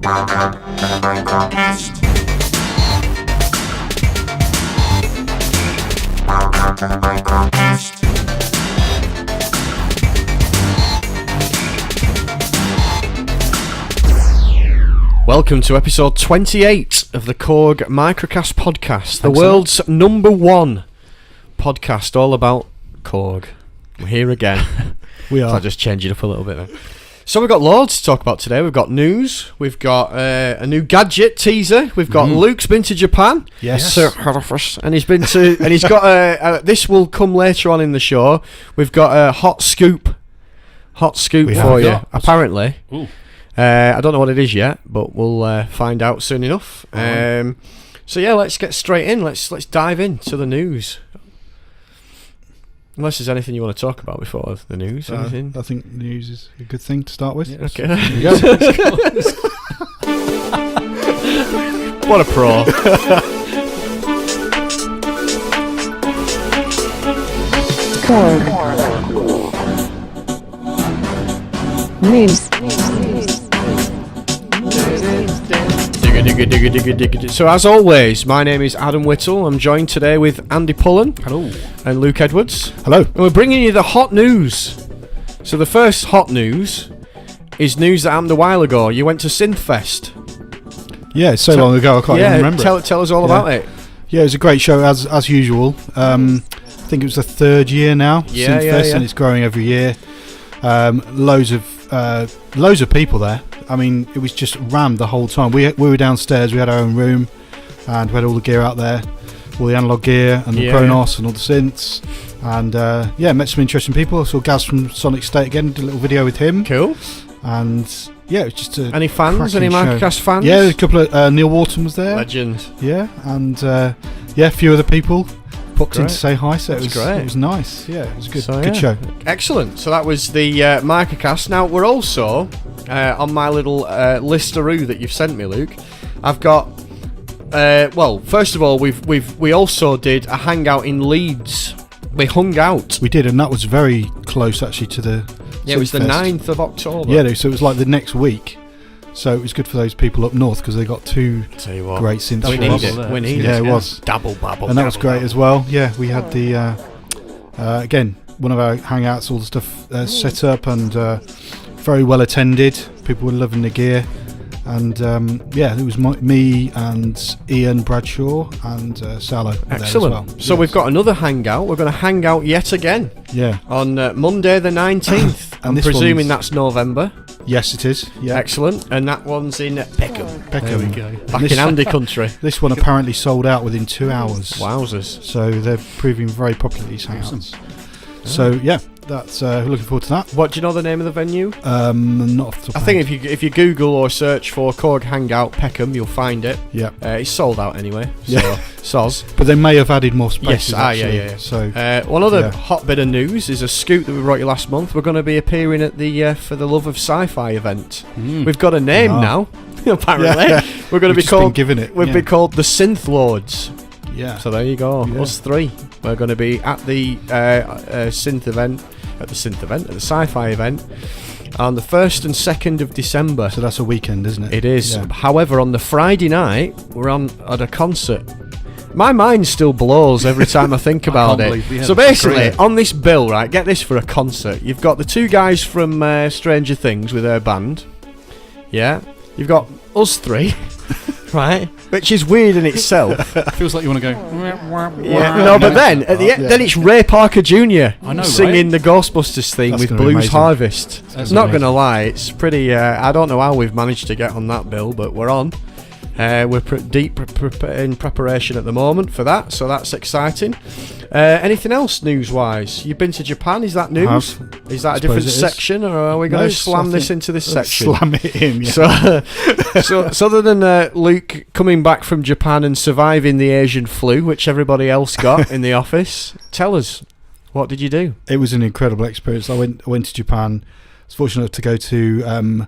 Welcome to the microKAST. Welcome to the microKAST. Welcome to episode 28 of the KORG microKAST podcast, the world's number one podcast all about KORG. We're here again. We are. So I'll just change it up a little bit then. So we've got loads to talk about today. We've got news. We've got a new gadget teaser. We've got Luke's been to Japan. Yes. And he's been to, and he's got this will come later on in the show. We've got a hot scoop for you. Apparently. Ooh. I don't know what it is yet, but we'll find out soon enough. So yeah, let's get straight in. Let's dive into the news. Unless there's anything you want to talk about before the news. Anything? I think news is a good thing to start with. Yeah, okay. There you go. What a pro. KORG News. So as always, my name is Adam Whittle. I'm joined today with Andy Pullen. Hello. And Luke Edwards. Hello. And we're bringing you the hot news. So the first hot news is news that happened a while ago. You went to Synthfest. Yeah, it's so long ago I can't even remember. Tell us all about it. Yeah, it was a great show as usual. I think it was the third year now. Synthfest, and it's growing every year. Loads of people there. I mean, it was just rammed the whole time. We were downstairs. We had our own room, and we had all the gear out there, all the analog gear and the Kronos and all the synths. And met some interesting people. I saw Gaz from Sonic State again. Did a little video with him. Cool. And yeah, it was just any fans? Any microKAST fans? Yeah, a couple of Neil Wharton was there. Legend. Yeah, and a few other people popped in to say hi. So it was nice. Yeah, it was a good show. Excellent. So that was the microKAST. Now we're also on my little listeroo that you've sent me, Luke. I've got. First of all, we also did a hangout in Leeds. We hung out. We did, and that was very close actually to the. Yeah, it was the 9th of October. Yeah, so it was like the next week. So it was good for those people up north because they got two great synths. We need it. Yeah, it was. Double bubble. And that was great as well. Yeah, we had the, again, one of our hangouts, all the stuff set up and very well attended. People were loving the gear. And it was me and Ian Bradshaw and Salo. Excellent. Well. So we've got another hangout. We're going to hang out yet again. Yeah. On Monday the 19th. I'm presuming that's November. Yes, it is. Yeah. Excellent. And that one's in Peckham. There we go. Back in Andy country. This one apparently sold out within 2 hours. Wowzers. So they're proving very popular, these hangouts. So yeah, that's looking forward to that. What do you know the name of the venue? Not off the top I think if you Google or search for KORG Hangout Peckham, you'll find it. Yeah, it's sold out anyway. So yeah, soz. But they may have added more spaces. Yes, yeah. So one other hot bit of news is a scoop that we brought you last month. We're going to be appearing at the For the Love of Sci-Fi event. We've got a name now. Apparently, we're going to be called. Given it. We've been called the Synth Lords. Yeah. So there you go. Us three. We're going to be at the synth event. At the sci-fi event on the 1st and 2nd of December. So that's a weekend, isn't it? It is. Yeah. However, on the Friday night, we're at a concert. My mind still blows every time I think about it. So basically, on this bill, right, get this for a concert. You've got the two guys from Stranger Things with their band. Yeah. You've got us three. Right, which is weird in itself. Feels like you want to go. No, but then at the end, then it's Ray Parker Jr. Singing the Ghostbusters theme with Blues Harvest. Not gonna lie, it's pretty. I don't know how we've managed to get on that bill, but we're on. We're deep in preparation at the moment for that, so that's exciting. Anything else news-wise? You've been to Japan, is that news? Is that a different section, or are we going to slam this into this section? Slam it in, yeah. So other than Luke coming back from Japan and surviving the Asian flu, which everybody else got in the office, tell us, what did you do? It was an incredible experience. I went to Japan. I was fortunate to go to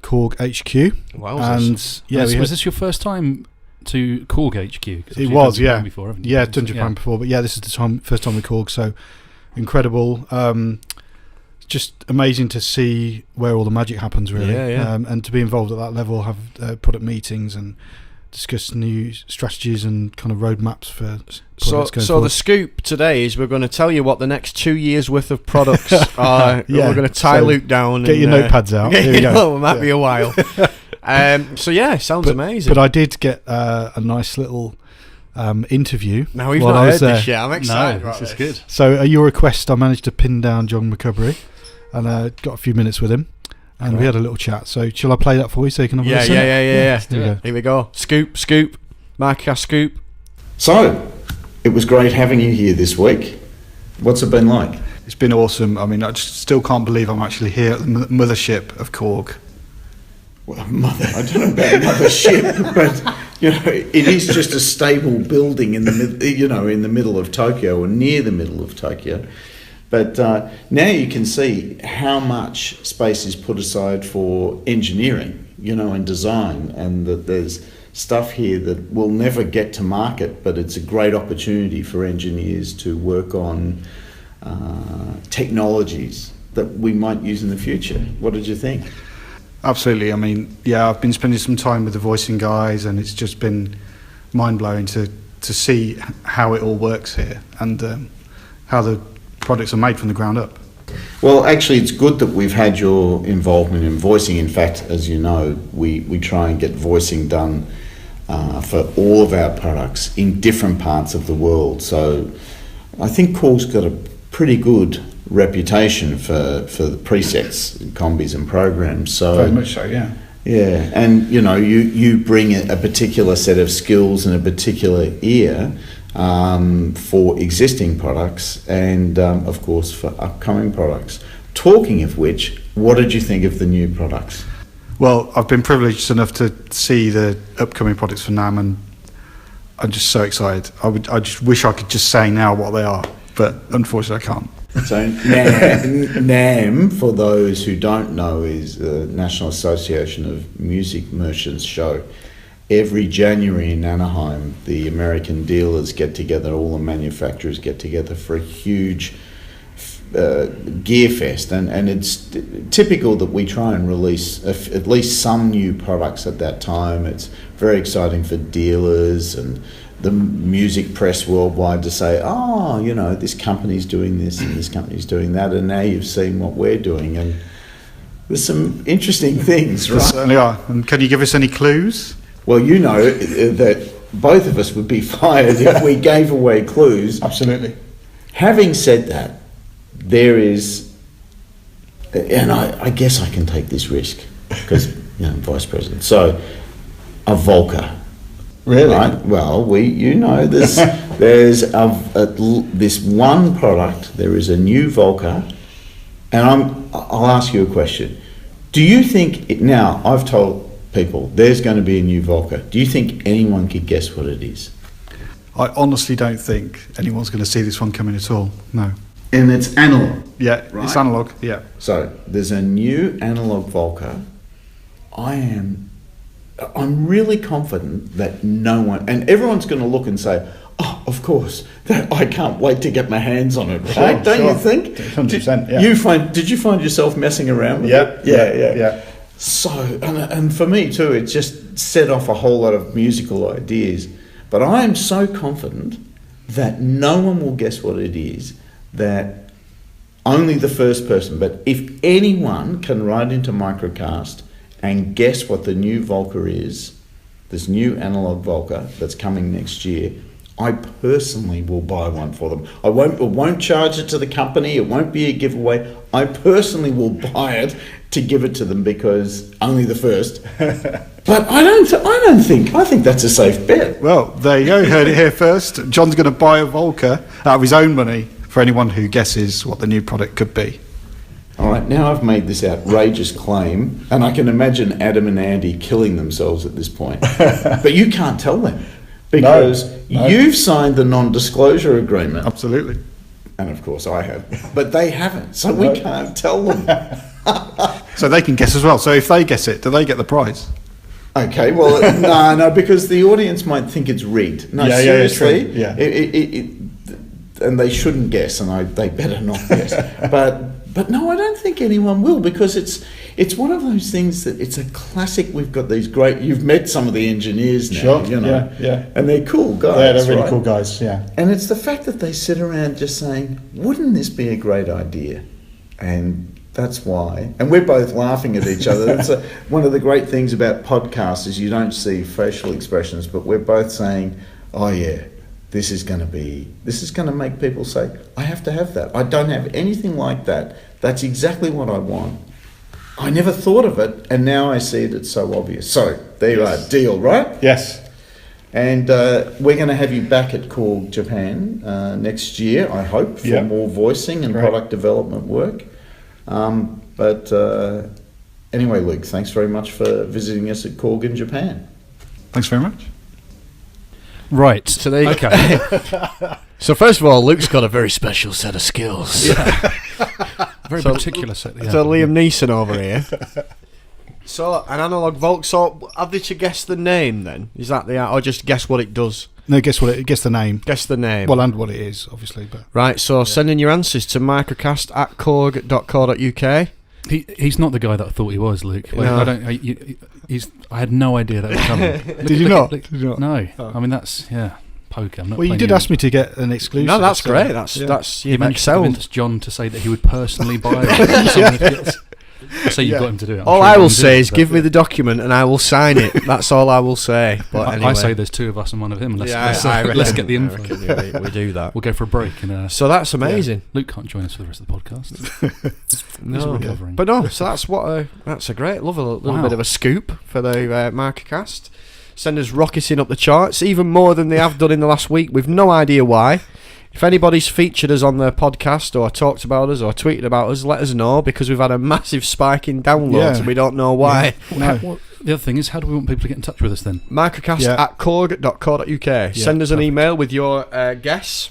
KORG HQ. Wow. And was this your first time to KORG HQ? It was, yeah. Before, haven't you? Yeah, I've done Japan before, but yeah, this is the first time with KORG, so incredible. just amazing to see where all the magic happens, really. And to be involved at that level, have product meetings and discuss new strategies and kind of roadmaps for products going forward. The scoop today is we're going to tell you what the next 2 years worth of products are. We're going to tie Luke down. Get your notepads out. There you go. It might be a while. Sounds amazing. But I did get a nice little interview. Now we've not heard this yet. I'm excited. This is good. So at your request, I managed to pin down John McCubbery and got a few minutes with him. And we had a little chat. So shall I play that for you so you can have a listen? Yeah. Here we go. Scoop. microKAST scoop. So, it was great having you here this week. What's it been like? It's been awesome. I mean, I just still can't believe I'm actually here at the mothership of KORG. Well, I don't know about mothership, but it is just a stable building in the middle of Tokyo, or near the middle of Tokyo. But now you can see how much space is put aside for engineering, and design, and that there's stuff here that will never get to market, but it's a great opportunity for engineers to work on technologies that we might use in the future. What did you think? Absolutely. I mean, I've been spending some time with the voicing guys, and it's just been mind-blowing to see how it all works here and how the products are made from the ground up. Well, actually, it's good that we've had your involvement in voicing. In fact, as you know, we try and get voicing done for all of our products in different parts of the world. So I think KORG's got a pretty good reputation for the presets, combis and programs. So very much so, yeah. Yeah, and you bring a particular set of skills and a particular ear for existing products and of course for upcoming products. Talking of which, what did you think of the new products? Well, I've been privileged enough to see the upcoming products for NAMM, and I'm just so excited. I just wish I could just say now what they are, but unfortunately I can't. So NAMM, for those who don't know, is the National Association of Music Merchants show. Every January in Anaheim, the American dealers get together, all the manufacturers get together for a huge gear fest, and it's typical that we try and release at least some new products at that time. It's very exciting for dealers and the music press worldwide to say, this company's doing this and this company's doing that, and now you've seen what we're doing, and there's some interesting things, right? There certainly are. And can you give us any clues? Well, that both of us would be fired if we gave away clues. Absolutely. Having said that, there is, and I guess I can take this risk because I'm vice president. So, a Volca. Really? Right? Well, there's this one product. There is a new Volca, and I'll ask you a question. Do you think now? I've told people there's going to be a new Volca. Do you think anyone could guess what it is? I honestly don't think anyone's going to see this one coming at all. No. And it's analog. Yeah, right? It's analog. Yeah. So there's a new analog Volca. I'm really confident that no one, and everyone's going to look and say, "Oh, of course, I can't wait to get my hands on it." Sure, right? Don't you think? 100%. Yeah. Did you find yourself messing around with it? Yeah. So, and for me too, it just set off a whole lot of musical ideas. But I am so confident that no one will guess what it is, that only the first person. But if anyone can write into microKAST and guess what the new Volca is, this new analog Volca that's coming next year, I personally will buy one for them. I won't charge it to the company. It won't be a giveaway. I personally will buy it to give it to them because only the first. But I think that's a safe bet. Well, there you go. Heard it here first. John's going to buy a Volca out of his own money for anyone who guesses what the new product could be. All right, now I've made this outrageous claim, and I can imagine Adam and Andy killing themselves at this point. But you can't tell them because No. you've signed the non-disclosure agreement. Absolutely. And of course I have, but they haven't, so we can't tell them. So they can guess as well. So if they guess it, do they get the prize? Okay, well, no, because the audience might think it's rigged. No, seriously, yeah. And they shouldn't guess, and they better not guess. But But no, I don't think anyone will, because it's one of those things that it's a classic. We've got these great. You've met some of the engineers now, Sure. you know, Yeah. and they're cool guys. Yeah, they're really right? cool guys. Yeah. And it's the fact that they sit around just saying, "Wouldn't this be a great idea?" And that's why. And we're both laughing at each other. That's one of the great things about podcasts is you don't see facial expressions, but we're both saying, "Oh yeah, this is going to make people say, I have to have that. I don't have anything like that. That's exactly what I want. I never thought of it, and now I see it. It's so obvious." So there you are, deal, right? Yes. And we're going to have you back at KORG Japan next year, I hope, for more voicing and product development work. But anyway, Luke, thanks very much for visiting us at KORG in Japan. Thanks very much. Right. So there you Okay. So first of all, Luke's got a very special set of skills. Very particular set. Yeah. So Liam Neeson over here. So an analog Volk. So have they to guess the name then? Is that or just guess what it does? No, guess the name. Guess the name. Well, and what it is, obviously. But Right. So send in your answers to microkast@korg.co.uk. He's not the guy that I thought he was, Luke. Like, No. I had no idea that was coming. Did you not? Did you not? No. Oh. I mean, that's poker. I'm not well, you playing did ask me to get an exclusive. No, that's so- great. That's He you've managed to excelled. convince John to say that he would personally buy it. So you got him to do it. I'm All sure I he will wouldn't do say it, is but- give me the document and I will sign it. That's all I will say. But I anyway. say there's two of us and one of him. Let's I reckon- let's get the I info. reckon we do that. We'll go for a break. And So that's amazing. Luke can't join us for the rest of the podcast. He's No, recovering. but no. So that's that's a great, love a little Wow. bit of a scoop for the microKAST. Send us rocketing up the charts, even more than they have done in the last week. We've no idea why. If anybody's featured us on their podcast or talked about us or tweeted about us, let us know, because we've had a massive spike in downloads and we don't know why. No. The other thing is, how do we want people to get in touch with us then? microkast@korg.co.uk. Send us an email with your guess,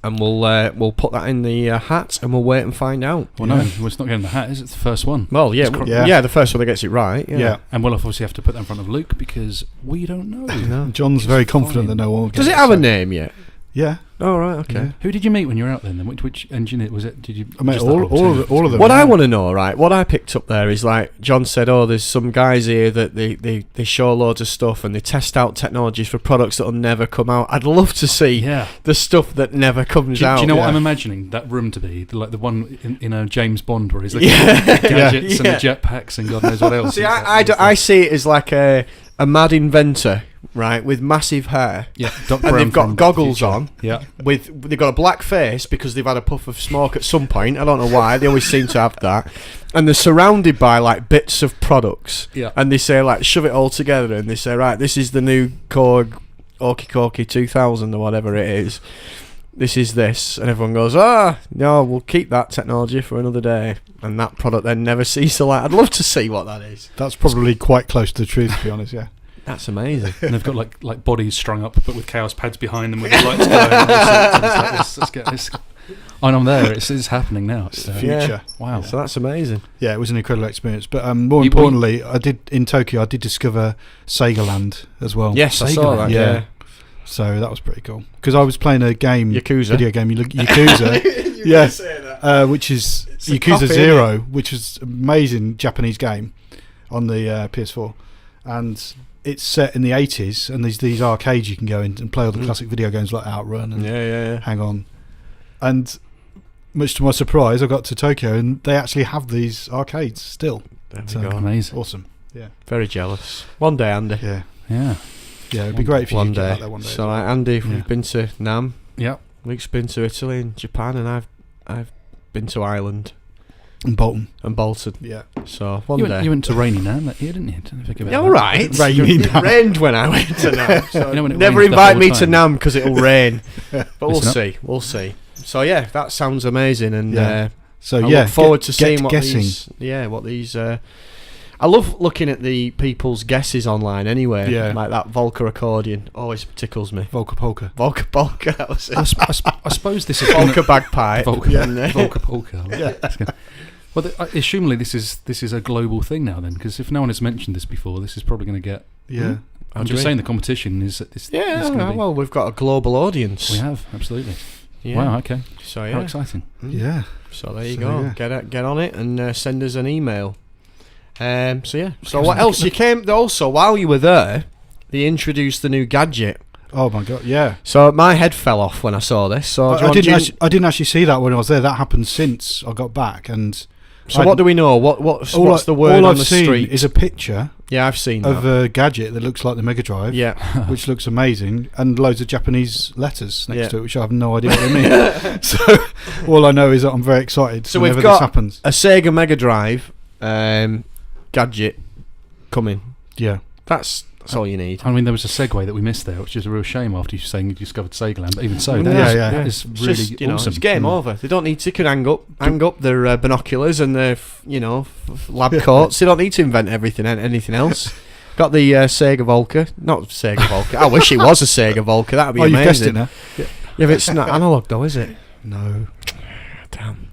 and we'll put that in the hat, and we'll wait and find out. Well, no, it's not getting the hat, is it? It's the first one. Well, yeah, Yeah. the first one that gets it right. Yeah. And we'll obviously have to put that in front of Luke because we don't know. No. John's very confident that no one will get Does it it, have so- a name yet? Yeah. Oh, right, okay. Yeah. Who did you meet when you were out there then? Which engineer was it? Did you? I met just all that of two? them. What I yeah. want to know, right, what I picked up there is, like, John said, there's some guys here that they show loads of stuff and they test out technologies for products that will never come out. I'd love to see Yeah. the stuff that never comes out. Do you know what yeah. I'm imagining that room to be? Like the one in James Bond where he's looking Yeah. at the gadgets and Yeah. the jetpacks and God knows what else. See, I see it as like a mad inventor, right, with massive hair. Yeah, Doc And Brown they've got from goggles Future. on. Yeah. They've got a black face because they've had a puff of smoke at some point. I don't know why. They always seem to have that. And they're surrounded by like bits of products. Yeah. And they say, like, shove it all together, and they say, right, this is the new KORG Okie 2000 or whatever it is. This is this. And everyone goes, no, we'll keep that technology for another day. And that product then never sees the light. I'd love to see what that is. That's probably quite close to the truth, to be honest. Yeah. That's amazing. And they've got like bodies strung up, but with chaos pads behind them with the lights going. And let's get this. And I'm there. It's happening now. It's, Future. Wow. So that's amazing. Yeah, it was an incredible experience. But more You- importantly, I did discover Sega Land as well. Yes, I Sega saw Land, that. Yeah. So that was pretty cool because I was playing a game, Yakuza. video game, Yakuza, which is a Yakuza copy, Zero, which is an amazing Japanese game on the PS4, and it's set in the 80s, and these arcades you can go in and play all the classic video games like Outrun and Hang On, and much to my surprise, I got to Tokyo and they actually have these arcades still. There we So, go. Amazing. Awesome. Yeah. Very jealous. One day, Andy. Yeah. Yeah. Yeah, it'd be great if you One could get day. out there one day. So, like, Andy, Yeah. we've been to Nam. Yeah. Luke's been to Italy and Japan, and I've been to Ireland and Bolton. and Bolton. Yeah. So one You day. went to rainy Nam that year, didn't you? Didn't think about Yeah, that. all right. Raining It Nam. rained when I went to Nam. So You know when it never rains the invite whole me to time? Nam because it'll rain. But we'll Listen up. see. We'll see. So yeah, that sounds amazing, and Yeah. So I yeah, look forward to get seeing what guessing. these. I love looking at the people's guesses online. Anyway, Yeah. like that Volker accordion always tickles me. Volker Polka. Volker Polka. That was it. I suppose this is gonna- Volker bagpipe. Volker, And, Volker Polka. Yeah. Well, assumably this is a global thing now then, because if no one has mentioned this before, this is probably going to get. Yeah. I'm just saying the competition is. It's Yeah, gonna be, well, we've got a global audience. we have absolutely. Yeah. Wow. Okay. So How yeah. exciting. Yeah. So there you So, go. yeah. Get on it and send us an email. So yeah. So what else? You came also while you were there. They introduced the new gadget. Oh my god. Yeah. So my head fell off when I saw this. So I didn't actually see that when I was there. That happened since I got back. And so what do we know? What's the word all on I've the seen street? is a picture Yeah, I've seen of that. a gadget that looks like the Mega Drive. Yeah. Which looks amazing, and loads of Japanese letters next Yeah. to it, which I have no idea what they mean. So all I know is that I'm very excited. So whenever we've got this happens. a Sega Mega Drive gadget coming. Yeah. That's all you need. I mean, there was a segue that we missed there, which is a real shame after you saying you discovered Sega Land. But even so, Yeah, that is It's really just, awesome. it's game over. They don't need to hang up their binoculars and their lab coats. They don't need to invent anything else. Got the Sega Volca, not Sega Volca. I wish it was a Sega Volca. That'd be Oh, amazing. you've guessed it now. Yeah, but it's not analog though, is it? No. Damn.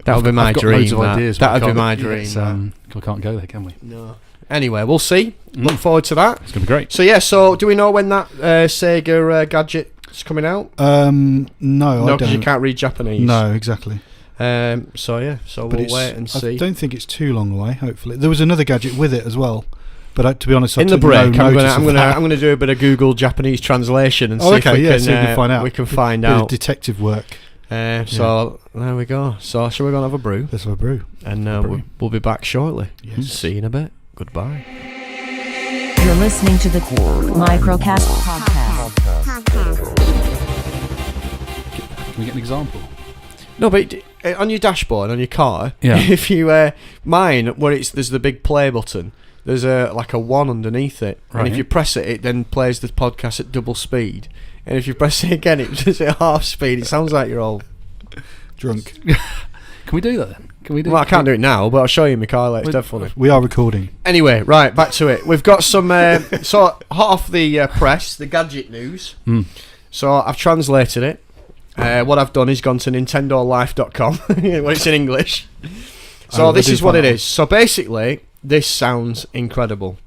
That would be my I've got dream. loads of ideas, but That would be my it's, dream. we can't go there, can we? No. Anyway, we'll see. Look forward to that. It's going to be great. So yeah, so do we know when that Sega gadget is coming out? No, No, I because you don't. can't read Japanese. No, exactly. So yeah, so But we'll wait and I see. don't think it's too long away. Hopefully, there was another gadget with it as well. But to be honest, I In the took break, no notice of that. I'm gonna do a bit of Google Japanese translation and see if we can see if we can find out. We can find Bit of out. detective work. So there we go. So shall we go and have a brew? Let's have a brew. And brew. we'll be back shortly. Yes. See you in a bit. Goodbye. You're listening to the microKAST podcast. Can we get an example? No, but on your dashboard on your car, Yeah. if you mine where there's the big play button. There's a 1 underneath it, and Right. if you press it, it then plays the podcast at double speed. And if you press it again, it does it at half speed. It sounds like you're all Drunk. Can we do that then? Can we do? Well, I can't do it now, but I'll show you in my car later. It's dead funny. We are recording. Anyway, right, back to it. We've got some so hot off the press, the gadget news. So I've translated it. What I've done is gone to nintendolife.com when it's in English. So this is what it is. So basically, this sounds incredible.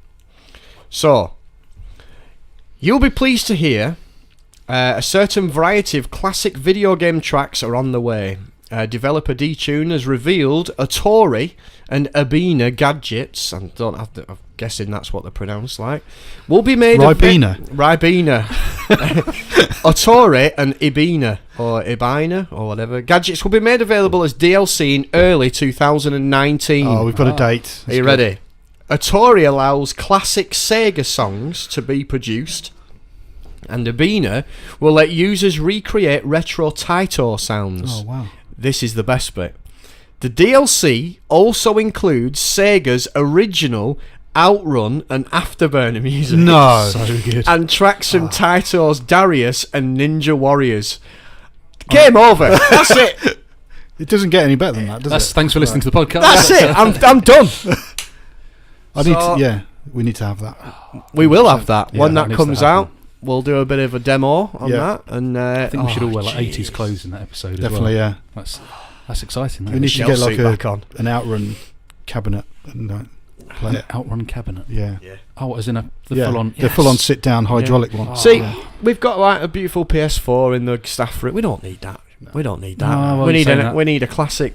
So, you'll be pleased to hear a certain variety of classic video game tracks are on the way. Developer D-Tune has revealed Atori and Ibina gadgets, and I'm guessing that's what they're pronounced like, will be made Ribena. Ribena. Atori and Ibina, or Ibina, or whatever. Gadgets will be made available as DLC in early 2019. Oh, we've got a date. Are you ready? Atori allows classic Sega songs to be produced, and Ibina will let users recreate retro Taito sounds. Oh, wow. This is the best bit. The DLC also includes Sega's original Outrun and Afterburner music. No. So good. And tracks from Taito's Darius and Ninja Warriors. Game over. That's it. It doesn't get any better than that, does it? Thanks for listening to the podcast. That's it. I'm done. We need to have that. We will have that. Yeah, When that that needs to comes happen. out, we'll do a bit of a demo on Yeah. that. And I think we should all wear like jeez. 80s clothes in that episode Definitely, as yeah. well. That's exciting. We That need is. to get Shell like suit back on. an Outrun cabinet and play it. Outrun cabinet. Yeah. Oh, as in the Yeah, full-on... the full-on sit-down hydraulic one. See, we've got like a beautiful PS4 in the staff room. We don't need that. We don't need that. No, well, we you're need saying that. we need a classic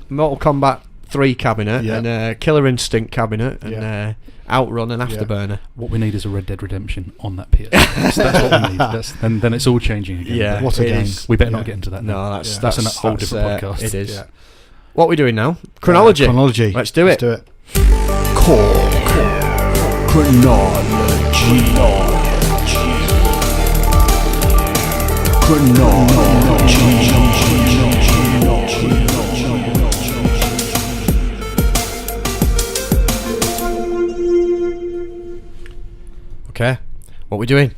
Mortal Kombat 3 cabinet Yeah. and a Killer Instinct cabinet and Yeah. Outrun and Afterburner. What we need is a Red Dead Redemption on that PS. That's what we need. Then it's all changing again. Yeah, But What a it game. is. we better Yeah. not get into that. No, now. that's That's a whole different podcast. It is. Yeah. What are we doing now? Chronology. Chronology. Let's do it. Let's do it. Okay. What are we doing?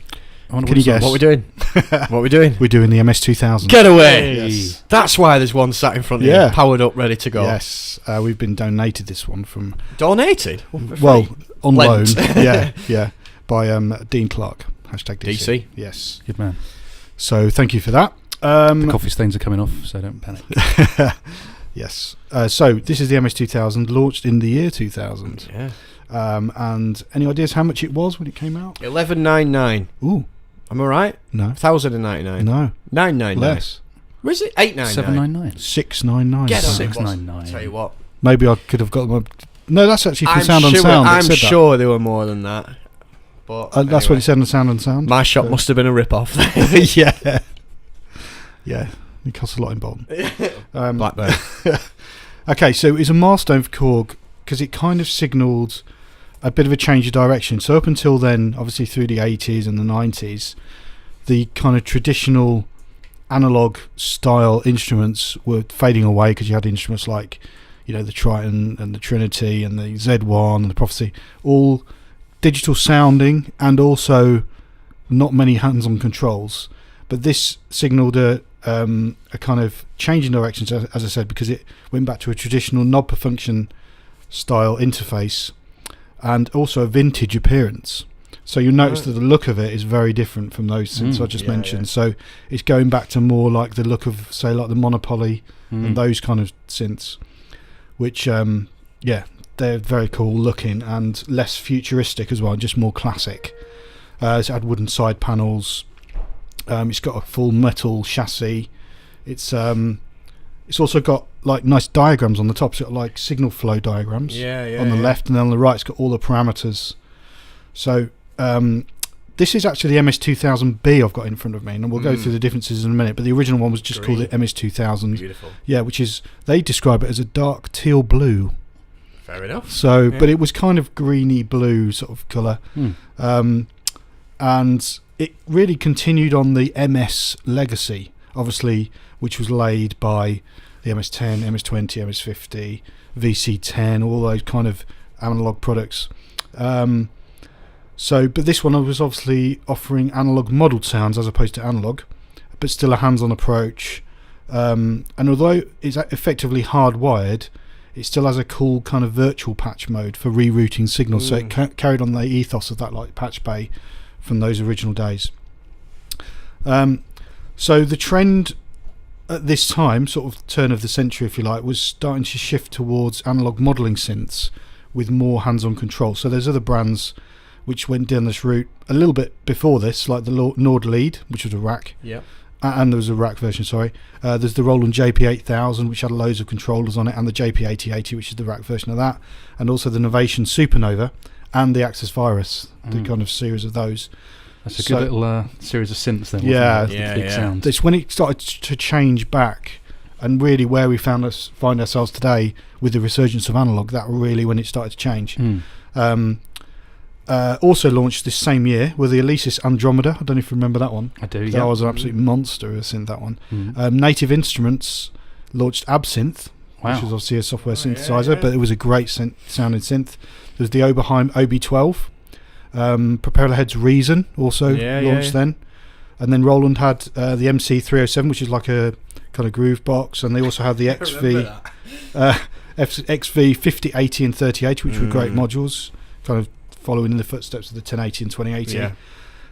I wonder Can you guess? What are we doing? What are we doing? We're doing the MS2000. Get away! Yes. That's why there's one sat in front of Yeah. you, powered up, ready to go. Yes. We've been donated this one from... Donated? Well, on Lent. loan. Yeah. By Dean Clark. Hashtag DC. DC. Yes. Good man. So thank you for that. The coffee stains are coming off, so don't panic. Yes. So this is the MS2000, launched in the year 2000. Yeah. And any ideas how much it was when it came out? $11.99. Ooh. Am I right? No. 1,099. No. 999. Less. Was it 899? 799. 699. Get on it, 699. Tell you what. Maybe I could have got them. No, that's actually for I'm Sound on sure, Sound. I'm sure there were more than that. But That's what it said on Sound on Sound. My shop must have been a rip-off. Yeah. Yeah. It costs a lot in Bolton. Blackburn. Okay, so it's a milestone for KORG because it kind of signalled a bit of a change of direction. So up until then, obviously through the 80s and the 90s, the kind of traditional analog style instruments were fading away because you had instruments like, you know, the Triton and the Trinity and the Z1 and the Prophecy, all digital sounding and also not many hands-on controls. But this signalled a kind of change in directions, as I said, because it went back to a traditional knob per function style interface and also a vintage appearance. So you'll notice that the look of it is very different from those synths I just mentioned. So it's going back to more like the look of, say, like the Monopoly and those kind of synths, which, they're very cool looking and less futuristic as well, just more classic. It's had wooden side panels. It's got a full metal chassis. It's also got like nice diagrams on the top. It's got like signal flow diagrams on the left, and then on the right it's got all the parameters. So this is actually the MS2000B I've got in front of me, and we'll go through the differences in a minute. But the original one was just called the MS2000. Beautiful. Yeah, which is, they describe it as a dark teal blue. Fair enough. So, but it was kind of greeny blue sort of colour. And it really continued on the MS legacy, obviously, which was laid by the MS-10, MS-20, MS-50, VC-10, all those kind of analog products. But this one was obviously offering analog modelled sounds as opposed to analog, but still a hands-on approach. And although it's effectively hardwired, it still has a cool kind of virtual patch mode for rerouting signals. So it carried on the ethos of that, like Patch Bay from those original days. So the trend at this time, sort of turn of the century if you like, was starting to shift towards analog modelling synths with more hands-on control. So there's other brands which went down this route a little bit before this, like the Nord Lead, which was a rack. Yeah. And there was a rack version, sorry. There's the Roland JP8000, which had loads of controllers on it, and the JP8080, which is the rack version of that, and also the Novation Supernova and the Axis Virus, the kind of series of those. That's a good little series of synths then, wasn't it? Big sounds. It's when it started to change back, and really where we find ourselves today with the resurgence of analog, that really when it started to change. Also launched this same year with the Alesis Andromeda. I don't know if you remember that one. I do, That was an absolute monster of a synth, that one. Native Instruments launched Absynth, which was obviously a software synthesizer, but it was a great sounding synth. There's the Oberheim OB12. Propeller Head's Reason also launched then. And then Roland had the MC307, which is like a kind of groove box, and they also had the XV 50, 80 and 3080, which were great modules, kind of following in the footsteps of the 1080 and 2080.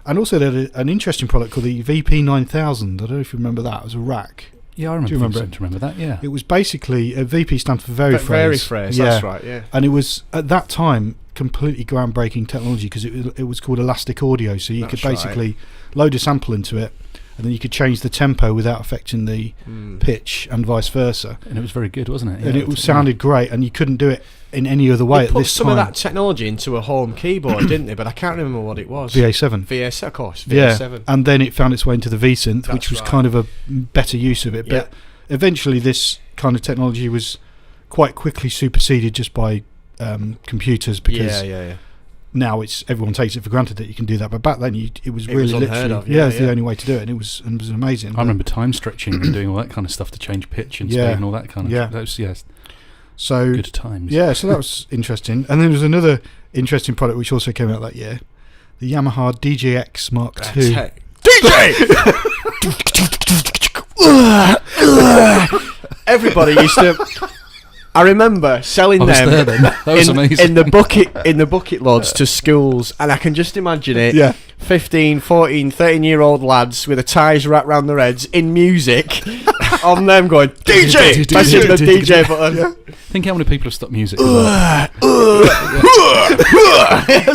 And also they had an interesting product called the VP9000. I don't know if you remember that. It was a rack. Yeah, I remember. Do you remember it? Remember that? Yeah. It was basically a VP stands for Very Phrase. That's right. Yeah. And it was at that time completely groundbreaking technology because it was called elastic audio. So you could basically load a sample into it, and then you could change the tempo without affecting the pitch and vice versa. And it was very good, wasn't it? Yeah, and it sounded great, and you couldn't do it in any other way at this time. Some of that technology into a home keyboard, didn't they? But I can't remember what it was. VA7. VA7, of course. VA7. Yeah, and then it found its way into the V-Synth, which was kind of a better use of it. Yeah. But eventually this kind of technology was quite quickly superseded just by computers, because now everyone takes it for granted that you can do that. But back then it was really literally it was the only way to do it, and it was amazing. I remember time stretching and doing all that kind of stuff to change pitch and speed and all that kind of that was, so good times. Yeah, so that was interesting. And then there was another interesting product which also came out that year, the Yamaha DJX Mark II. Everybody used to. I remember selling them that was amazing. in the bucket loads to schools, and I can just imagine it. 15, 14, 13-year-old lads with the ties wrapped round their heads in music on them going DJ, pressing the DJ button. Think how many people have stopped music. That's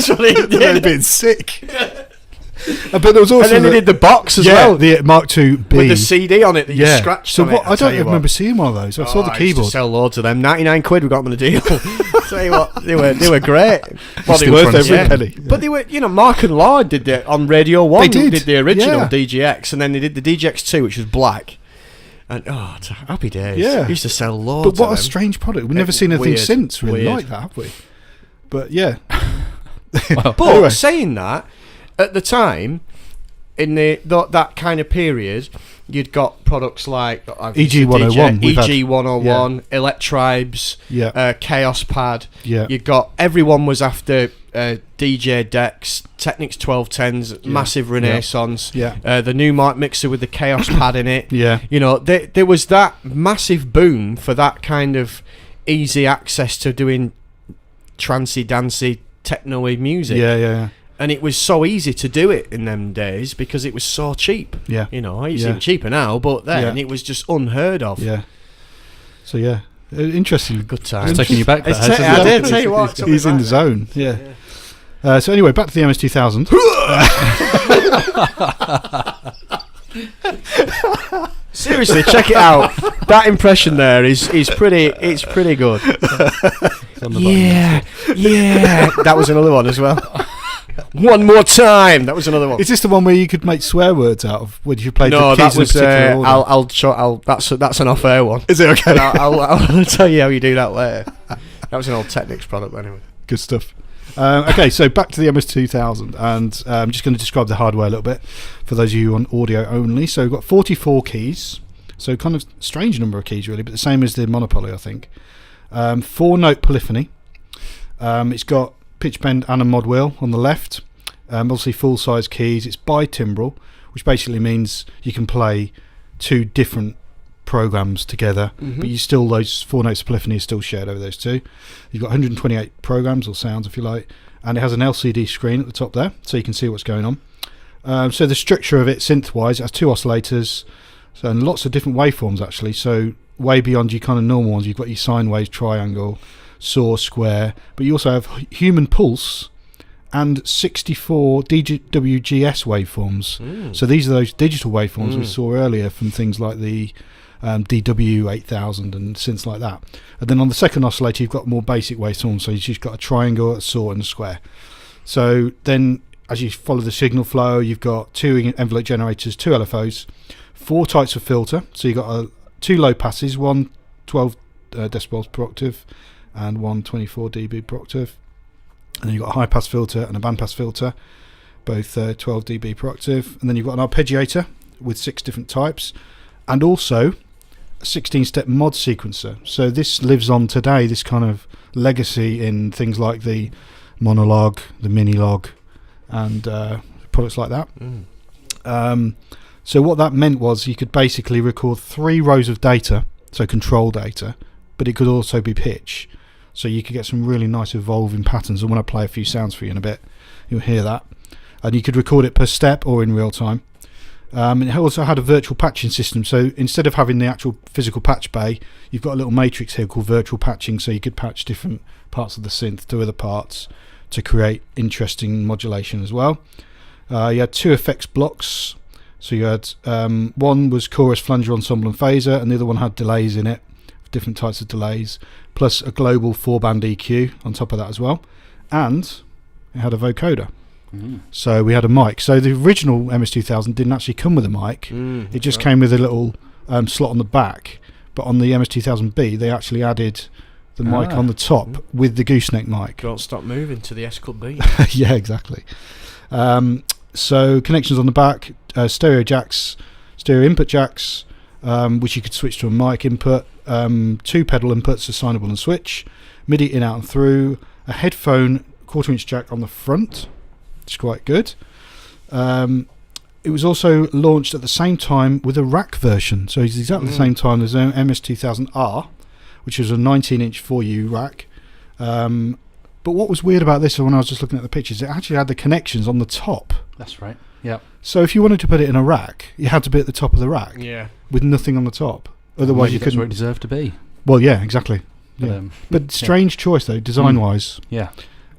what he did. They'd been sick. But there was also and then they did the box as well. the Mark II B with the CD on it that you scratched so on what, it. I don't even remember seeing one of those. I saw the I used keyboard. to sell loads of them. 99 quid, we got them on a deal. Tell you what, they were great. Well, they worth every penny. But they were, Mark and Lord did it on Radio 1. They did the original DGX, and then they did the DGX 2, which was black. And happy days. Yeah. We used to sell loads. But what of a them. strange product. We've never seen anything since really like that, have we? But yeah. But anyway. saying that, at the time, in that kind of period, you'd got products like EG 101, EG 101, Electribes, Chaos Pad. Yeah. You got everyone was after DJ decks, Technics 1210s, massive renaissance. Yeah. The new mic mixer with the Chaos Pad in it. Yeah. There was that massive boom for that kind of easy access to doing trancey, dancey, techno-y music. Yeah. And it was so easy to do it in them days because it was so cheap. Yeah. It's even cheaper now, but then it was just unheard of. Yeah. So yeah, interesting. Good time. It's taking you back. I did tell you what. He's in the zone. Yeah. So anyway, back to the MS-2000. Seriously, check it out. That impression there is pretty. It's pretty good. Yeah. That was another one as well. One more time. That was another one. Is this the one where you could make swear words out of when you played no, the keys that was, in a particular order? That's an off-air one. Is it okay? I'll tell you how you do that later. That was an old Technics product anyway. Good stuff. Okay, so back to the MS-2000, and I'm just going to describe the hardware a little bit for those of you on audio only. So we've got 44 keys, so kind of strange number of keys really, but the same as the Monopoly, I think. 4-note polyphony. It's got pitch bend and a mod wheel on the left. Obviously full-size keys. It's bitimbral, which basically means you can play two different programs together, but you still, those 4 notes of polyphony is still shared over those two. You've got 128 programs or sounds if you like, and it has an LCD screen at the top there so you can see what's going on. So the structure of it synth wise, it has 2 oscillators, and lots of different waveforms actually, so way beyond your kind of normal ones. You've got your sine wave, triangle, saw, square, but you also have human pulse and 64 WGS waveforms. So these are those digital waveforms we saw earlier from things like the DW8000 and synths like that. And then on the second oscillator you've got more basic waveforms, so you've just got a triangle, a saw and a square. So then as you follow the signal flow, you've got 2 envelope generators, 2 LFOs, 4 types of filter. So you've got 2 low passes, one 12 decibels per octave and one 24 dB per octave. And then you've got a high pass filter and a band pass filter, both 12 dB per octave. And then you've got an arpeggiator with 6 different types, and also a 16-step mod sequencer. So this lives on today, this kind of legacy in things like the Monolog, the Minilog, and products like that. So what that meant was you could basically record 3 rows of data, so control data, but it could also be pitch. So you could get some really nice evolving patterns, and when I play a few sounds for you in a bit, you'll hear that. And you could record it per step or in real time. And it also had a virtual patching system, so instead of having the actual physical patch bay, you've got a little matrix here called virtual patching, so you could patch different parts of the synth to other parts to create interesting modulation as well. You had 2 effects blocks, so you had one was chorus, flanger, ensemble and phaser, and the other one had delays in it, different types of delays, plus a global 4-band EQ on top of that as well, and it had a vocoder. So we had a mic. So the original MS-2000 didn't actually come with a mic, it just came with a little slot on the back, but on the MS-2000B they actually added the mic on the top with the gooseneck mic. Don't stop moving to the S Club B. Yeah, exactly. So connections on the back, stereo jacks, stereo input jacks, which you could switch to a mic input, 2 pedal inputs assignable and switch, MIDI in, out and through, a headphone 1/4-inch jack on the front, which is quite good. It was also launched at the same time with a rack version, so it's exactly the same time as MS-2000R, which is a 19-inch 4U rack. But what was weird about this, when I was just looking at the pictures, it actually had the connections on the top. That's right. Yeah. So if you wanted to put it in a rack, you had to be at the top of the rack. Yeah. With nothing on the top. Otherwise, maybe you that's couldn't. where it deserved to be. Well, yeah, exactly. But, Yeah. But strange choice though, design-wise. Yeah.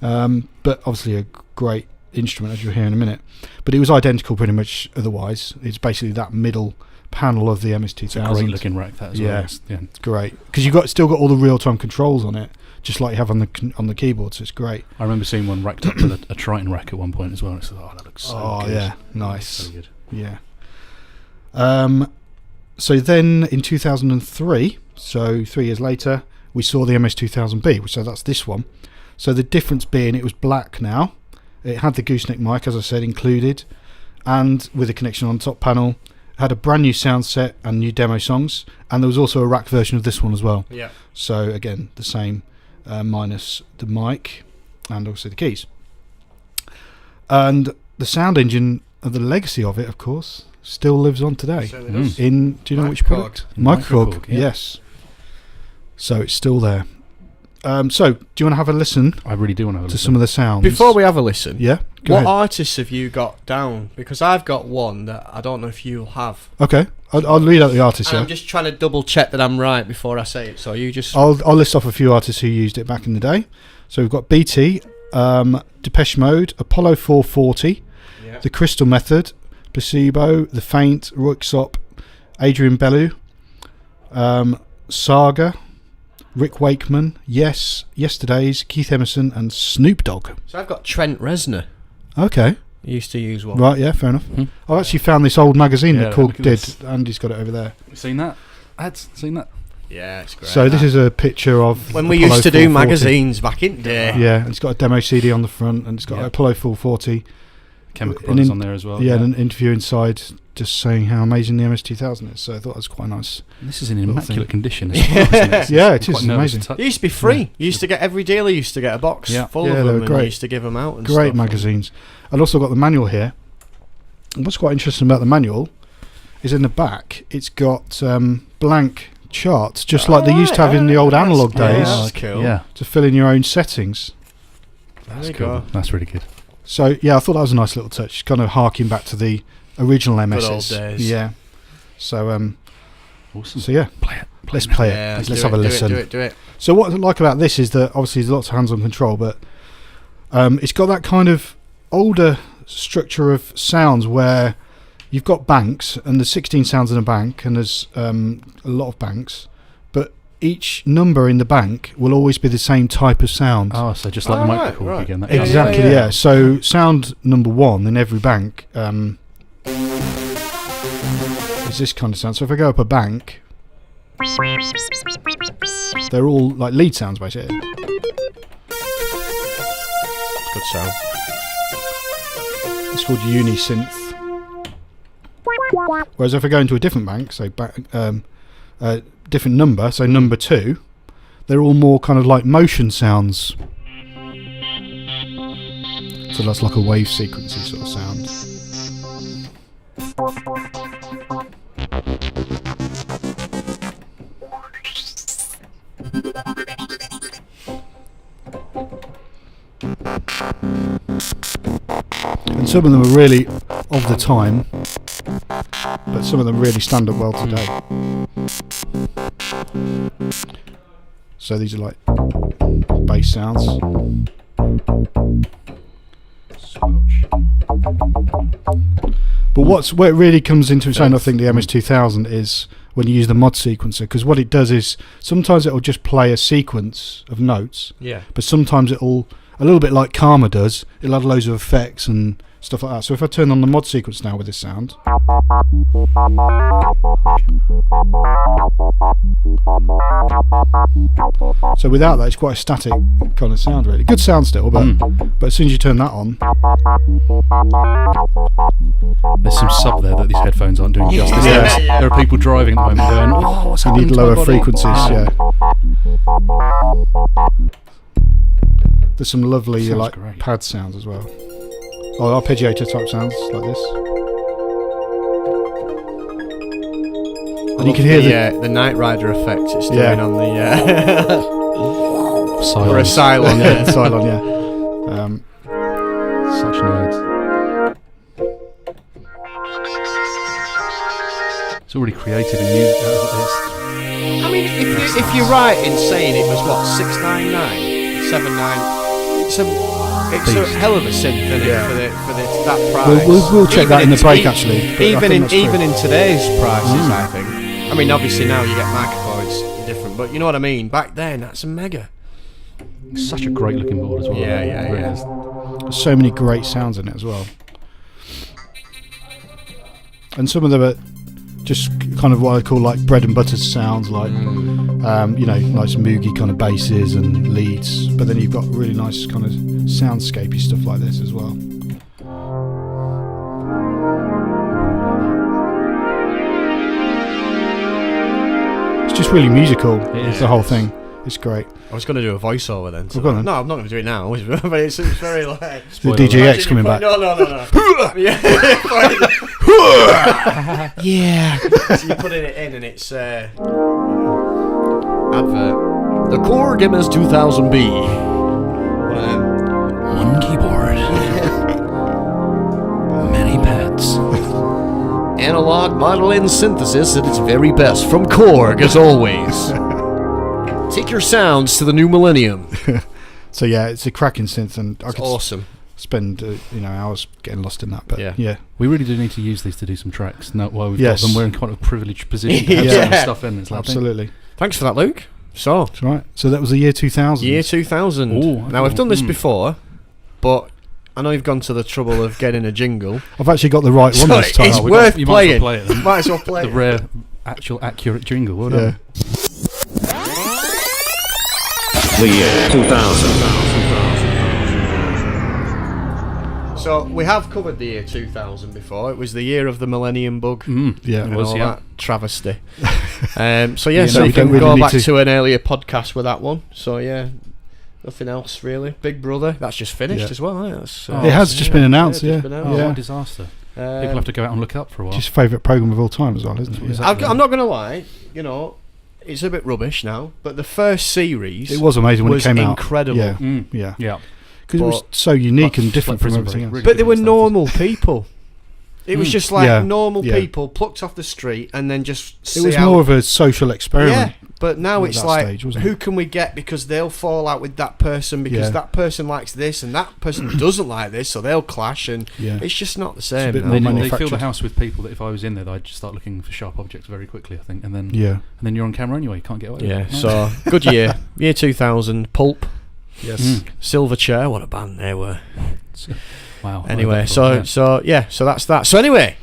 But obviously a great instrument, as you'll hear in a minute. But it was identical pretty much otherwise. It's basically that middle panel of the MS-2000. Great looking rack that as well. It's great. Because you've still got all the real-time controls on it, just like you have on the keyboard, so it's great. I remember seeing one racked up with a Triton rack at one point as well. And it's like, that looks so good. Oh, yeah. Nice. So good. Yeah. So then in 2003, so 3 years later, we saw the MS-2000B, so that's this one. So the difference being it was black now. It had the gooseneck mic, as I said, included, and with a connection on the top panel. It had a brand new sound set and new demo songs, and there was also a rack version of this one as well. Yeah. So again, the same, minus the mic and also the keys. And the sound engine, the legacy of it, of course, still lives on today. So it does. Do you know which product? microKAST. Yeah. Yes. So it's still there. So do you want to have a listen? I really do want to have a to listen. some of the sounds Before we have a listen, Yeah. what artists have you got down? Because I've got one that I don't know if you'll have. Okay. I'll read out the artists. And Yeah. I'm just trying to double check that I'm right before I say it. So you just. I'll list off a few artists who used it back in the day. So we've got BT, Depeche Mode, Apollo 440, Yeah. The Crystal Method, Placebo, The Faint, Röyksopp, Adrian Bellew, Saga, Rick Wakeman, Yes, Yesterdays, Keith Emerson, and Snoop Dogg. So I've got Trent Reznor. Okay. He used to use one. Right, yeah, fair enough. I actually found this old magazine Yeah, that KORG look at did. this. Andy's got it over there. Seen that? Ads? Seen that? Yeah, it's great. So this is a picture of when we Apollo used to do 440. magazines back in the day. Yeah, and it's got a demo CD on the front, and it's got Apollo 440. Chemical An Brothers in- on there as well. Yeah, and an interview inside just saying how amazing the MS-2000 is. So I thought that was quite nice. And this is in Little immaculate thing. condition as well, isn't it? Yeah, I'm it is quite nervous amazing. to touch. They used to be free. Yeah. You used to get every dealer used to get a box full Yeah, of they them, were and great. they used to give them out. And Great stuff. magazines. I've also got the manual here. And what's quite interesting about the manual is in the back it's got blank charts, just like they used to have in the old analog days, That's cool. Yeah, to fill in your own settings. There you cool. go. That's really good. So yeah, I thought that was a nice little touch, kind of harking back to the original MSs. old days. Yeah. So Awesome. so yeah, let's play it. Yeah, Let's do have a do listen. Do it. So what I like about this is that obviously there's lots of hands-on control, but it's got that kind of older structure of sounds where you've got banks, and there's 16 sounds in a bank, and there's a lot of banks, but each number in the bank will always be the same type of sound. Oh, so just like the right, microKAST right. again. That Exactly, yeah. yeah. So sound number one in every bank is this kind of sound. So if I go up a bank, they're all like lead sounds basically. Good sound. It's called Unisynth. Whereas if I go into a different bank, say different number, so number 2, they're all more kind of like motion sounds. So that's like a wave sequency sort of sound. And some of them are really of the time, but some of them really stand up well today. So these are like bass sounds. But where it really comes into its own, I think, the MS-2000 is when you use the mod sequencer, because what it does is sometimes it'll just play a sequence of notes, Yeah. but sometimes it'll, a little bit like Karma does, it'll add loads of effects and stuff like that. So if I turn on the mod sequence now with this sound, so without that it's quite a static kind of sound really. Good sound still, but as soon as you turn that on, There's some sub there that these headphones aren't doing justice. Yeah. There are people driving at the moment going, "Oh, what's you happening need to my lower body?" frequencies, yeah. There's some lovely Sounds like great. pad sounds as well. Or arpeggiator type sounds like this. And you can hear the Knight Rider effect it's doing Yeah. on the Silence. or a Cylon. yeah, Cylon, yeah. Such nerds. It's already created and used as it is. I mean, if you're right in saying it was what 699, 79, It's a hell of a synth, isn't it? For that price. We'll check that in the break, even- actually. but I Even think in that's true. today's prices, I think. I mean, obviously now you get microphones different, but you know what I mean. Back then, that's a mega. Such a great looking board as well. Yeah. There's so many great sounds in it as well. And some of them are just kind of what I call like bread and butter sounds, like like some moogie kind of basses and leads. But then you've got really nice kind of soundscapey stuff like this as well. It's just really musical. It's the whole thing. It's great. I was going to do a voiceover then. Well, go on then. No, I'm not going to do it now. But it's very like. The DJX coming back. No. Yeah. Yeah. So you're putting it in and it's advert. The KORG MS-2000B. One of them. One keyboard. Many pads. Analog modeling synthesis at its very best from KORG, as always. Take your sounds to the new millennium. So yeah, it's a cracking synth, and I It's could awesome. spend hours getting lost in that. But yeah. We really do need to use these to do some tracks. No, while we've Yes. got them, we're in quite a privileged position to have Yeah. some of the stuff in. It's like, Absolutely. Thanks for that, Luke. So, That's right. So that was the year 2000. year 2000. Ooh, Now, we've done this mm. before, but I know you've gone to the trouble of getting a jingle. I've actually got the right one So this time. it's we worth you might as well playing. play it then. Might as well play The it. rare, actual, accurate jingle. Well Yeah. done. The year 2000. So, we have covered the year 2000 before. It was the year of the Millennium Bug. Yeah. And It was, all yeah. that travesty. So Yeah, so no, you we can don't really go need back to- to an earlier podcast with that one. So yeah, nothing else really. Big Brother, that's just finished Yeah. as well, isn't it? That's, It has just been announced, just yeah. been Oh, announced. Yeah. what a disaster. People have to go out and look up for a while. Just favourite programme of all time as well, isn't it? Exactly. I'm not going to lie, it's a bit rubbish now, but the first series It was amazing when was it came out. incredible. Yeah. Mm. Yeah. Yeah. Because it was But- so unique and Like different from Prison everything Break, else. really. But they were Different stuff. normal people. It was just like Yeah. normal Yeah. people plucked off the street and then just It was more of a social experiment. Yeah, but now at it's that like, stage, wasn't it? who can we get because they'll fall out with that person because Yeah. that person likes this and that person doesn't like this, so they'll clash, and Yeah. it's just not the same. bit now. more They fill manufactured. the house with people that if I was in there, I'd just start looking for sharp objects very quickly, I think. And then you're on camera anyway, you can't get away with Yeah, it. No. so good year. Year 2000, Pulp, Yes. Silverchair, what a band they were. Wow. Anyway, Wonderful, so that's that. So anyway,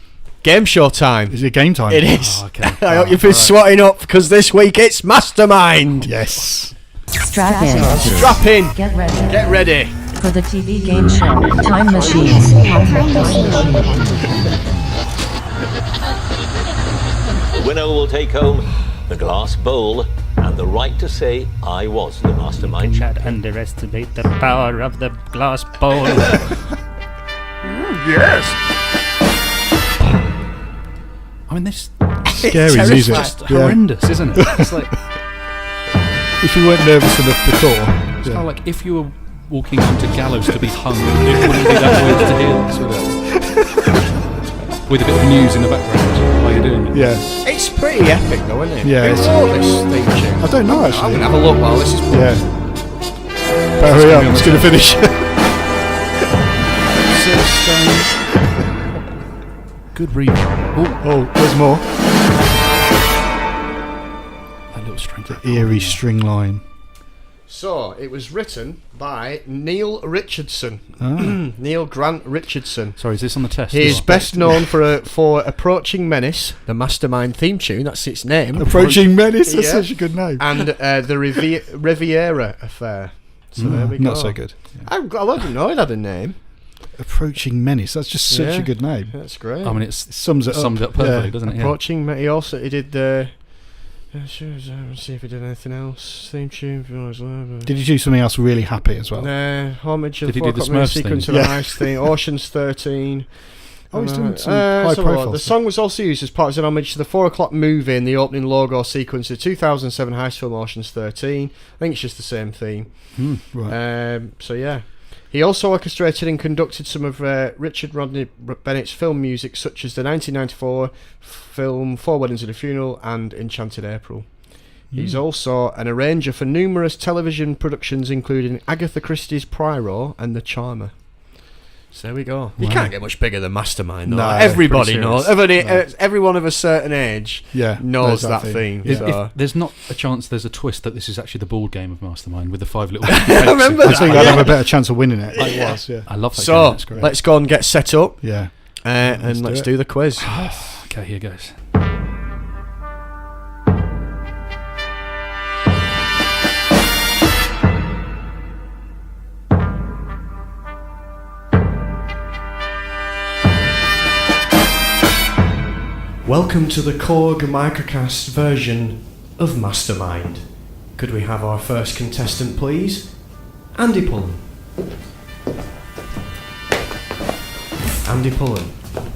game show time. Is it game time? It is. Oh, okay. I hope you've been swatting up because this week it's Mastermind. Yes. Strap in. Strap in. Get ready Get ready. for the TV game show Time Machines. The winner will take home the glass bowl and the right to say, I was the mastermind. Not underestimate the power of the glass bowl. I mean, this Scary Terrifying. music. is Yeah. horrendous, isn't it? It's like, If you weren't nervous enough before. it's kind of like if you were walking onto gallows to be hung, it wouldn't be that weird to hear this, would it? With a bit of news in the background while you're doing it. Yeah. It's pretty epic though, isn't it? Yeah, Who it's- wrote this theme tune? I don't know I'm actually. gonna have a look while this is playing. Yeah. But hurry up, it's going to finish. Good reverb. Oh, there's more. That little string. Eerie string line. So it was written by Neil Richardson. Ah. Neil Grant Richardson. Sorry, is this on the test? He is Or- best known for Approaching Menace, the Mastermind theme tune. That's its name. Approaching Menace. That's Yeah. such a good name. And the Riviera Affair. So there we go. Not so good. I didn't know it had a name. Approaching Menace. That's just such Yeah. a good name. That's great. I mean, It sums it sums up. it up perfectly, Yeah. doesn't it? Yeah. Approaching Menace. He did the. Let's see if he did anything else. Theme tune. Did you do something else really happy as well? Homage to Did the he do the 4 o'clock minute Smurfs sequence thing? of Yeah. an ice thing. Ocean's 13. Oh, he's doing some let's have a look. high-profile The stuff. song was also used as part of an homage to the 4 o'clock movie and the opening logo sequence of 2007 heist film Ocean's 13. I think it's just the same theme. Right. So yeah. He also orchestrated and conducted some of Richard Rodney Bennett's film music, such as the 1994 film Four Weddings and a Funeral and Enchanted April. He's also an arranger for numerous television productions, including Agatha Christie's Poirot and The Charmer. So there we go. You can't get much bigger than Mastermind, though. No, everybody knows. Everyone of a certain age knows that theme. If there's not a chance there's a twist that this is actually the board game of Mastermind with the 5 little... I remember that. I think I'd have a better chance of winning it. It was, yeah. I love that game. So, That's great. let's go and get set up. Yeah. And let's do the quiz. Okay, here goes. Welcome to the KORG microKAST version of Mastermind. Could we have our first contestant, please? Andy Pullen. Andy Pullen.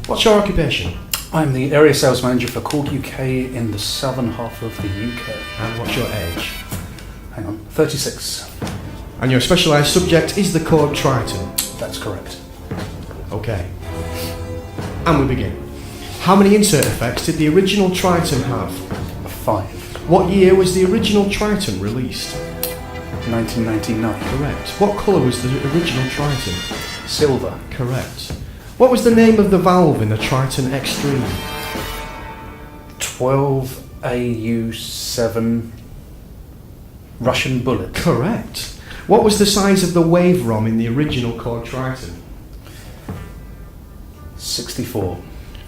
What's your occupation? I'm the area sales manager for KORG UK in the southern half of the UK. And what's your age? Hang on, 36. And your specialised subject is the KORG Triton? That's correct. Okay. And we begin. How many insert effects did the original Triton have? 5. What year was the original Triton released? 1999. Correct. What colour was the original Triton? Silver. Correct. What was the name of the valve in the Triton Extreme? 12AU7 Russian bullet. Correct. What was the size of the wave ROM in the original KORG Triton? 64.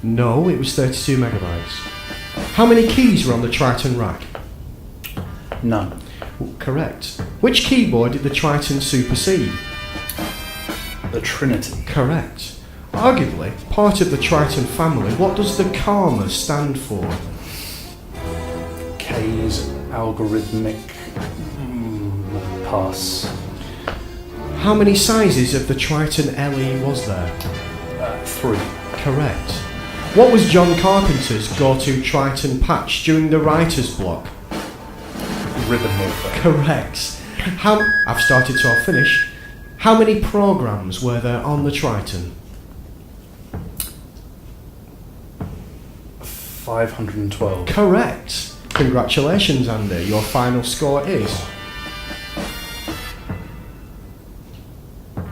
No, it was 32 megabytes. How many keys were on the Triton rack? None. Correct. Which keyboard did the Triton supersede? The Trinity. Correct. Arguably, part of the Triton family, what does the Karma stand for? K's algorithmic... pass. How many sizes of the Triton LE was there? 3. Correct. What was John Carpenter's go-to Triton patch during the writer's block? Ribbon warfare. Correct. I've started, so I'll finish. How many programs were there on the Triton? 512. Correct. Congratulations, Andy. Your final score is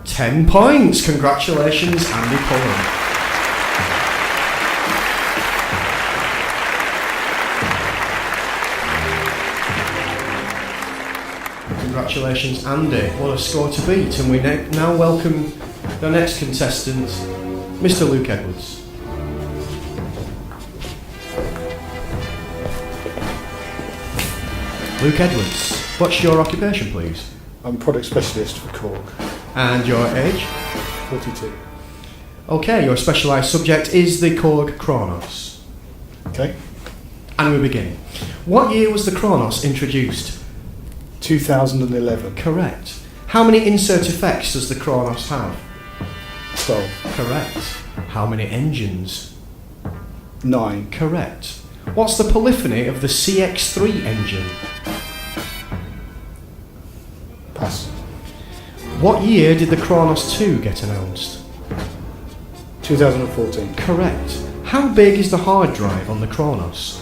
10 points. Congratulations, Andy Pullen. Congratulations, Andy. What a score to beat. And we now welcome the next contestant, Mr. Luke Edwards. Luke Edwards, what's your occupation, please? I'm product specialist for KORG. And your age? 42. Okay, your specialised subject is the KORG Kronos. Okay. And we begin. What year was the Kronos introduced? 2011. Correct. How many insert effects does the Kronos have? 12. Correct. How many engines? 9. Correct. What's the polyphony of the CX3 engine? Pass. What year did the Kronos 2 get announced? 2014. Correct. How big is the hard drive on the Kronos?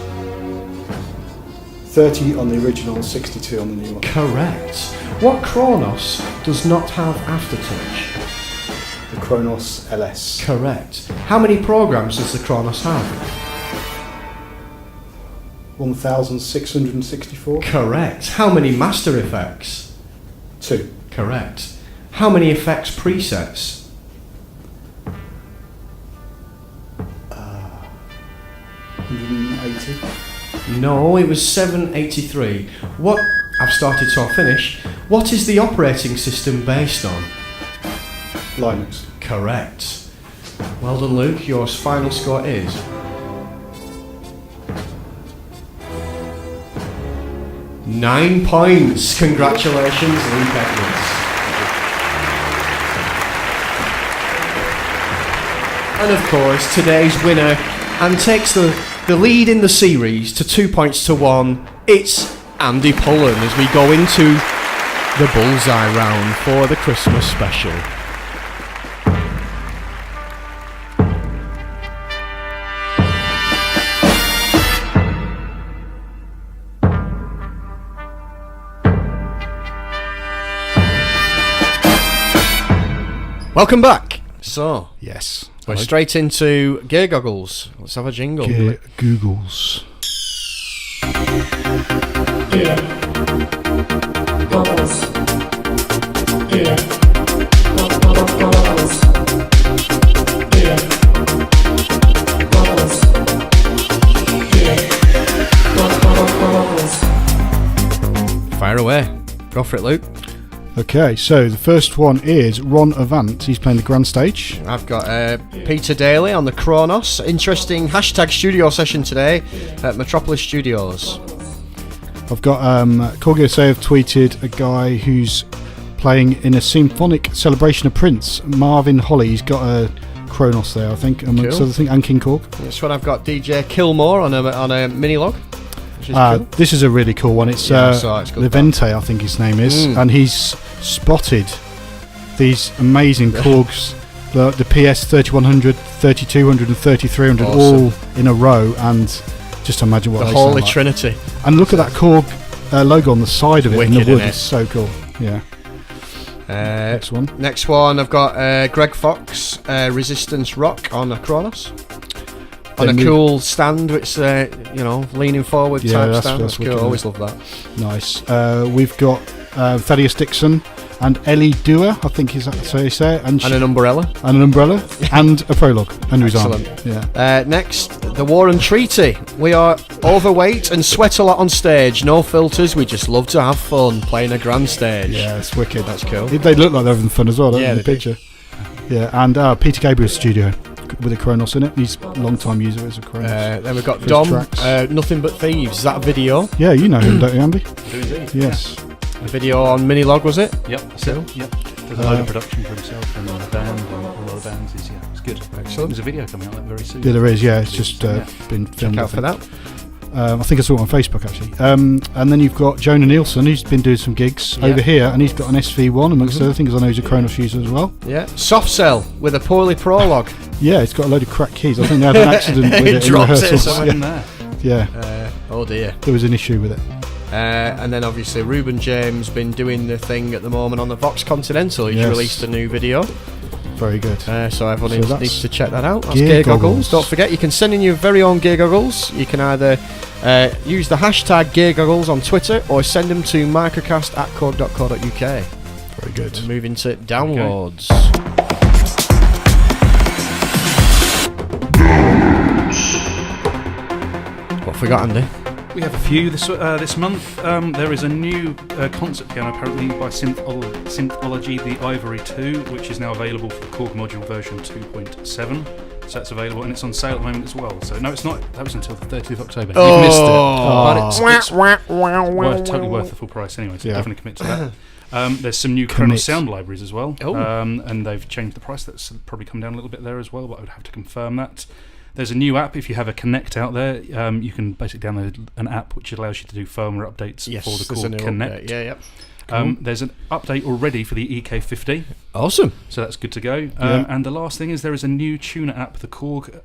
30 on the original, 62 on the new one. Correct. What Kronos does not have aftertouch? The Kronos LS. Correct. How many programs does the Kronos have? 1664. Correct. How many master effects? 2. Correct. How many effects presets? 180. No, it was 783. What? I've started, so I'll finish. What is the operating system based on? Linux. Correct. Well done, Luke. Your final score is 9 points. Congratulations, Luke Edwards. And of course, today's winner and takes the lead in the series to 2 points to 1. It's Andy Pullen as we go into the bullseye round for the Christmas special. Welcome back. So, yes, we're straight into gear goggles. Let's have a jingle. Gear Googles. Gear goggles. Gear goggles. Gear goggles. Gear goggles. Fire away. Go for it, Luke. Okay, so the first one is Ron Avant. He's playing the grand stage. I've got Peter Daly on the Kronos. Interesting hashtag studio session today at Metropolis Studios. I've got KORG USA have tweeted a guy who's playing in a symphonic celebration of Prince. Marvin Holly. He's got a Kronos there, I think, amongst other things, and King KORG. This one I've got DJ Kilmore on a mini log. Cool. This is a really cool one. It's Levente, I think his name is, and he's spotted these amazing KORGs, the PS 3100, 3200, and 3300, all in a row, and just imagine what the they Holy sound like. Trinity. And look at that KORG logo on the side of it. Wicked, in the wood. innit? It's so cool. Yeah. Next one. Next one, I've got Greg Fox, Resistance Rock on a Kronos. On a cool stand, which leaning forward type stand. That's cool. Always love that. Nice. We've got Thaddeus Dixon and Ellie Dewar, I think is that how you say it, and an umbrella. And an umbrella, and a prologue under his arm. Yeah. Next, the War and Treaty. We are overweight and sweat a lot on stage. No filters. We just love to have fun playing a grand stage. Yeah, it's wicked. That's cool. They look like they're having fun as well, don't they, in the they picture? Yeah, and Peter Gabriel's studio with a Kronos in it. He's a long-time user as a Kronos. Then we've got Dom, Nothing But Thieves. Is that a video? Yeah, you know him, don't you, Andy? Do indeed. Yes. A video on Minilog, was it? Yep. Cool. Yep. There's a load of production for himself and the band and all the bands. It's good. Excellent. There's a video coming out very soon. Yeah, there is. Yeah, it's just been filmed. Check out for that. I think I saw it on Facebook actually. And then you've got Jonah Nielsen, who's been doing some gigs over here, and he's got an SV1 amongst other things. I know he's a Kronos user as well. Yeah. Soft Cell with a poorly prologue. Yeah, it's got a load of cracked keys. I think they had an accident with it in rehearsals. Yeah. Oh dear. There was an issue with it. And then obviously Ruben James been doing the thing at the moment on the Vox Continental. He's released a new video. Very good. So everyone needs to check that out. That's Gear Goggles. Don't forget, you can send in your very own Gear Goggles. You can either use the hashtag Gear Goggles on Twitter or send them to microkast@korg.co.uk. Very good. And moving to downloads. What have we got, Andy? We have a few this month. There is a new concert piano apparently by Synthology, the Ivory 2, which is now available for the KORG module version 2.7. So that's available, and it's on sale at the moment as well. So no, it's not. That was until the 30th of October. You've missed it. But it's totally worth the full price anyway, so definitely commit to that. There's some new Kronos sound libraries as well, and they've changed the price. That's probably come down a little bit there as well, but I would have to confirm that. There's a new app. If you have a Connect out there, you can basically download an app which allows you to do firmware updates for the KORG Connect. There's an update already for the EK50. Awesome. So that's good to go. And the last thing is there is a new tuner app, the KORG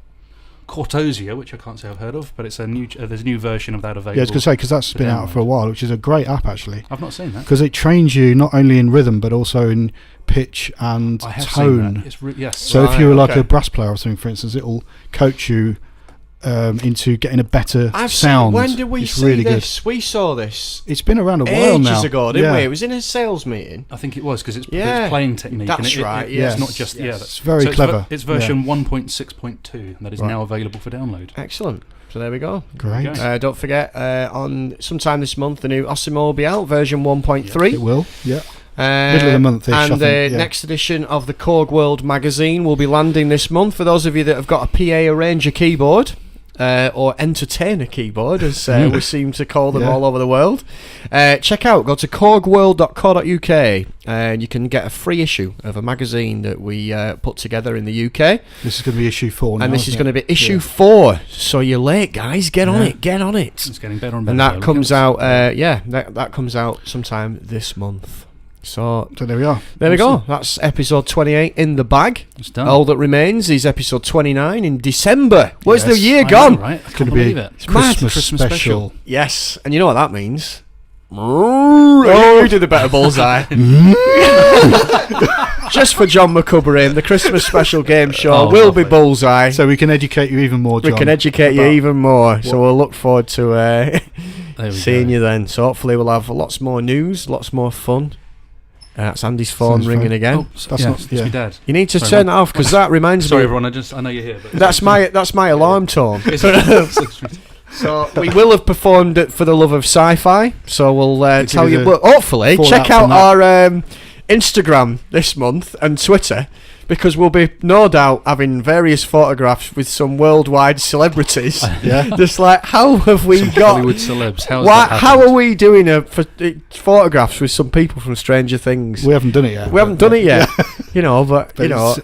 Cortosia, which I can't say I've heard of, but it's a new. There's a new version of that available. Yeah, I was going to say, because that's been out for a while, which is a great app actually. I've not seen that. Because it trains you not only in rhythm but also in pitch and I have tone. Seen that. Yes. So if you were like a brass player or something, for instance, it'll coach you into getting a better sound. When did we see really this? Good. We saw this. It's been around a while now. Ages ago, didn't we? It was in a sales meeting. I think it was because it's playing technique. That's right. Yes. It's not just It's very clever. It's version 1.6.2, and that is now available for download. Excellent. So there we go. Great. Don't forget, on sometime this month, the new Osimo will be out, version 1.3. It will. Yeah. Middle of the month. And the next edition of the KORG World magazine will be landing this month. For those of you that have got a PA Arranger keyboard, or entertainer keyboard, as we seem to call them all over the world, check out, go to korgworld.co.uk, and you can get a free issue of a magazine that we put together in the UK. This is going to be issue 4 now. And this is going to be issue 4. So you're late, guys. Get on it. Get on it. It's getting better and better. And that comes out, that comes out sometime this month. So there we are. There we go. That's episode 28 in the bag. It's done. All that remains is episode 29 in December. Where's the year gone? Right? It's going to be a Christmas special. Yes, and you know what that means? Oh, you do the better bullseye. Just for John McCubbering, the Christmas special game show will be bullseye. So we can educate you even more, John. We can educate you even more. So we'll look forward to seeing you then. So hopefully we'll have lots more news, lots more fun. That's Andy's phone ringing again. That's not my dad. You need to turn that off because that reminds me. Sorry, everyone. I know you're here. But that's my alarm tone. So we will have performed it for the love of sci-fi. So we'll tell you. But hopefully, check out our Instagram this month and Twitter, because we'll be no doubt having various photographs with some worldwide celebrities. Just like, how have we got Hollywood celebs? How are we doing photographs with some people from Stranger Things? We haven't done it yet. But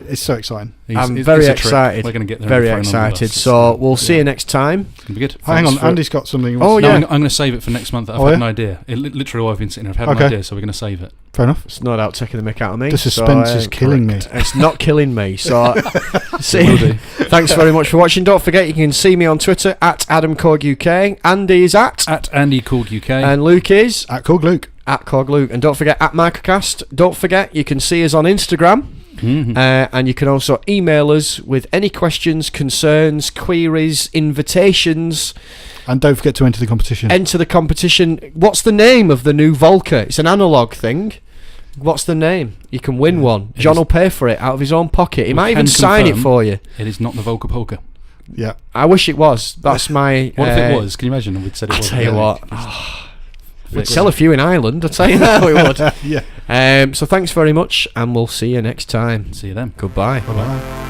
it's so exciting. I'm very excited. We're going to get there. Very excited. So we'll see you next time. It's going to be good. Hang on, Andy's got something. I'm going to save it for next month. I've had an idea. Literally, I've been sitting here. I've had an idea, so we're going to save it. Fair enough. It's no doubt taking the mick out of me. The suspense is killing me. It's not killing me. So, thanks very much for watching. Don't forget, you can see me on Twitter at AdamKorgUK. Andy is at AndyKorgUK. And Luke is at KORG Luke. And don't forget, at microKAST. Don't forget, you can see us on Instagram. Mm-hmm. And you can also email us with any questions, concerns, queries, invitations. And don't forget to enter the competition. What's the name of the new Volca? It's an analogue thing. What's the name? You can win one. John will pay for it out of his own pocket. He might even sign it for you. It is not the Volca Polka. Yeah. I wish it was. That's my... What if it was? Can you imagine? We'd said it was. I'll tell you what. We'd sell a few in Ireland. I'll tell you that we would. Yeah. So thanks very much, and we'll see you next time. See you then. Goodbye. Bye-bye.